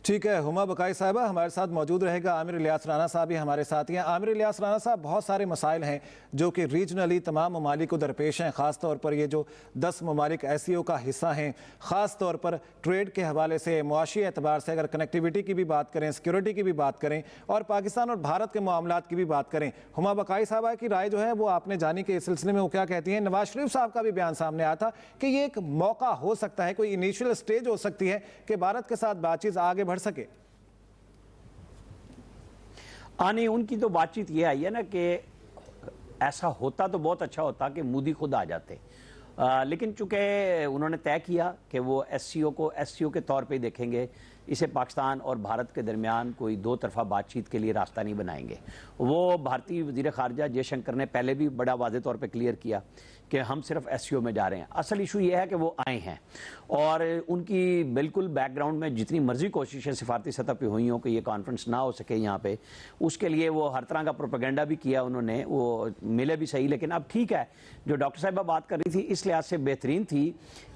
ٹھیک ہے، ہما بقائی صاحبہ ہمارے ساتھ موجود رہے گا۔ عامر الیاس رانا صاحب بھی ہمارے ساتھ ہیں۔ عامر الیاس رانا صاحب، بہت سارے مسائل ہیں جو کہ ریجنلی تمام ممالک کو درپیش ہیں، خاص طور پر یہ جو 10 ممالک SCO کا حصہ ہیں، خاص طور پر ٹریڈ کے حوالے سے، معاشی اعتبار سے، اگر کنیکٹیویٹی کی بھی بات کریں، سیکیورٹی کی بھی بات کریں اور پاکستان اور بھارت کے معاملات کی بھی بات کریں، ہما بقائی صاحبہ کی رائے جو ہے وہ آپ نے جانی کہ اس سلسلے میں وہ کیا کہتی ہیں؟ نواز شریف صاحب کا بھی بیان سامنے آیا تھا کہ یہ ایک موقع ہو سکتا ہے، کوئی انیشیل سٹیج ہو سکتی ہے کہ بھارت کے ساتھ بات چیت آگے بڑھ سکے۔ نہیں، ان کی تو بات چیت یہ آئی ہے نا کہ ایسا ہوتا تو بہت اچھا ہوتا کہ مودی خود آ جاتے، لیکن چونکہ انہوں نے طے کیا کہ وہ SCO کو SCO کے طور پہ ہی دیکھیں گے، اسے پاکستان اور بھارت کے درمیان کوئی دو طرفہ بات چیت کے لیے راستہ نہیں بنائیں گے۔ وہ بھارتی وزیر خارجہ جے شنکر نے پہلے بھی بڑا واضح طور پہ کلیئر کیا کہ ہم صرف SCO میں جا رہے ہیں۔ اصل ایشو یہ ہے کہ وہ آئے ہیں اور ان کی بالکل بیک گراؤنڈ میں جتنی مرضی کوششیں سفارتی سطح پہ ہوئی ہوں کہ یہ کانفرنس نہ ہو سکے یہاں پہ، اس کے لیے وہ ہر طرح کا پروپیگنڈا بھی کیا انہوں نے، وہ ملے بھی صحیح، لیکن اب ٹھیک ہے۔ جو ڈاکٹر صاحبہ بات کر رہی تھی اس لحاظ سے بہترین تھی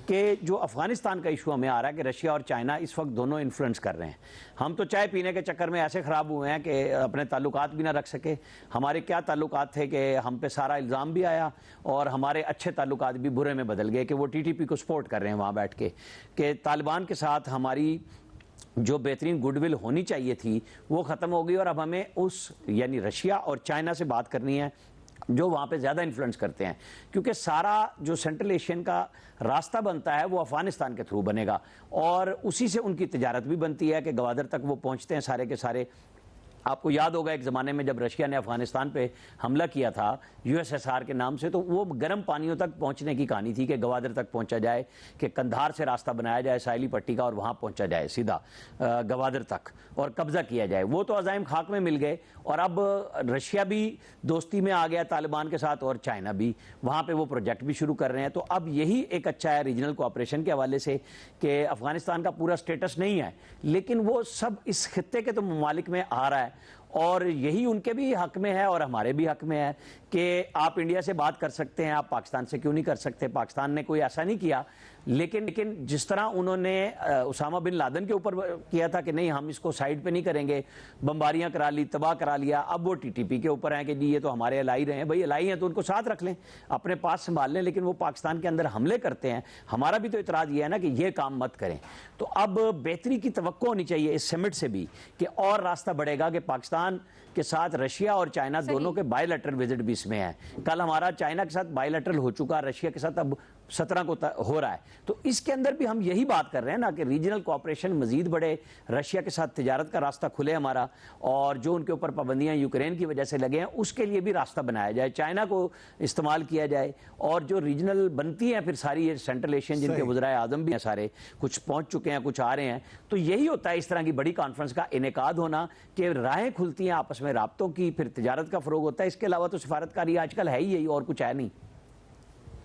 کہ جو افغانستان کا ایشو ہمیں آ رہا ہے کہ رشیا اور چائنا اس وقت دونوں انفلوئنس کر رہے ہیں۔ ہم تو چائے پینے کے چکر میں ایسے خراب ہوئے ہیں کہ اپنے تعلقات بھی نہ رکھ سکے۔ ہمارے کیا تعلقات تھے کہ ہم پہ سارا الزام بھی آیا اور ہمارے اچھے تعلقات بھی برے میں بدل گئے کہ وہ TTP کو سپورٹ کر رہے ہیں وہاں بیٹھ کے، کہ طالبان کے ساتھ ہماری جو بہترین گڈ ول ہونی چاہیے تھی وہ ختم ہو گئی، اور اب ہمیں اس یعنی رشیا اور چائنا سے بات کرنی ہے جو وہاں پہ زیادہ انفلوئنس کرتے ہیں، کیونکہ سارا جو سینٹرل ایشین کا راستہ بنتا ہے وہ افغانستان کے تھرو بنے گا، اور اسی سے ان کی تجارت بھی بنتی ہے کہ گوادر تک وہ پہنچتے ہیں سارے کے سارے۔ آپ کو یاد ہوگا ایک زمانے میں جب رشیا نے افغانستان پہ حملہ کیا تھا USSR کے نام سے، تو وہ گرم پانیوں تک پہنچنے کی کہانی تھی کہ گوادر تک پہنچا جائے، کہ قندھار سے راستہ بنایا جائے ساحلی پٹی کا اور وہاں پہنچا جائے سیدھا گوادر تک اور قبضہ کیا جائے۔ وہ تو عزائم خاک میں مل گئے، اور اب رشیا بھی دوستی میں آ گیا طالبان کے ساتھ اور چائنا بھی، وہاں پہ وہ پروجیکٹ بھی شروع کر رہے ہیں۔ تو اب یہی ایک اچھا ہے ریجنل کوآپریشن کے حوالے سے کہ افغانستان کا پورا سٹیٹس نہیں ہے، لیکن وہ سب اس خطے کے تو ممالک میں آ رہا ہے، اور یہی ان کے بھی حق میں ہے اور ہمارے بھی حق میں ہے کہ آپ انڈیا سے بات کر سکتے ہیں، آپ پاکستان سے کیوں نہیں کر سکتے؟ پاکستان نے کوئی ایسا نہیں کیا، لیکن جس طرح انہوں نے اسامہ بن لادن کے اوپر کیا تھا کہ نہیں ہم اس کو سائیڈ پہ نہیں کریں گے، بمباریاں کرا لی، تباہ کرا لیا، اب وہ TTP کے اوپر ہیں کہ جی یہ تو ہمارے الائی رہے ہیں۔ بھائی الائی ہیں تو ان کو ساتھ رکھ لیں، اپنے پاس سنبھال لیں، لیکن وہ پاکستان کے اندر حملے کرتے ہیں۔ ہمارا بھی تو اعتراض یہ ہے نا کہ یہ کام مت کریں۔ تو اب بہتری کی توقع ہونی چاہیے اس سمٹ سے بھی کہ اور راستہ بڑھے گا کہ پاکستان کے ساتھ رشیا اور چائنا دونوں کے بائی لیٹرل وزٹ بھی اس میں ہے۔ کل ہمارا چائنا کے ساتھ بائی لیٹرل ہو چکا، رشیا کے ساتھ اب 17 کو ہو رہا ہے۔ تو اس کے اندر بھی ہم یہی بات کر رہے ہیں نا کہ ریجنل کوآپریشن مزید بڑھے، رشیا کے ساتھ تجارت کا راستہ کھلے ہمارا، اور جو ان کے اوپر پابندیاں یوکرین کی وجہ سے لگے ہیں اس کے لیے بھی راستہ بنایا جائے، چائنا کو استعمال کیا جائے، اور جو ریجنل بنتی ہیں پھر ساری یہ سینٹرل ایشین جن کے وزرائے اعظم بھی ہیں سارے، کچھ پہنچ چکے ہیں کچھ آ رہے ہیں، تو یہی ہوتا ہے اس طرح کی بڑی کانفرنس کا انعقاد ہونا کہ راہیں کھلتی ہیں آپس میں رابطوں کی، پھر تجارت کا فروغ ہوتا ہے۔ اس کے علاوہ تو سفارتکاری آج کل ہے ہی یہی، اور کچھ ہے نہیں۔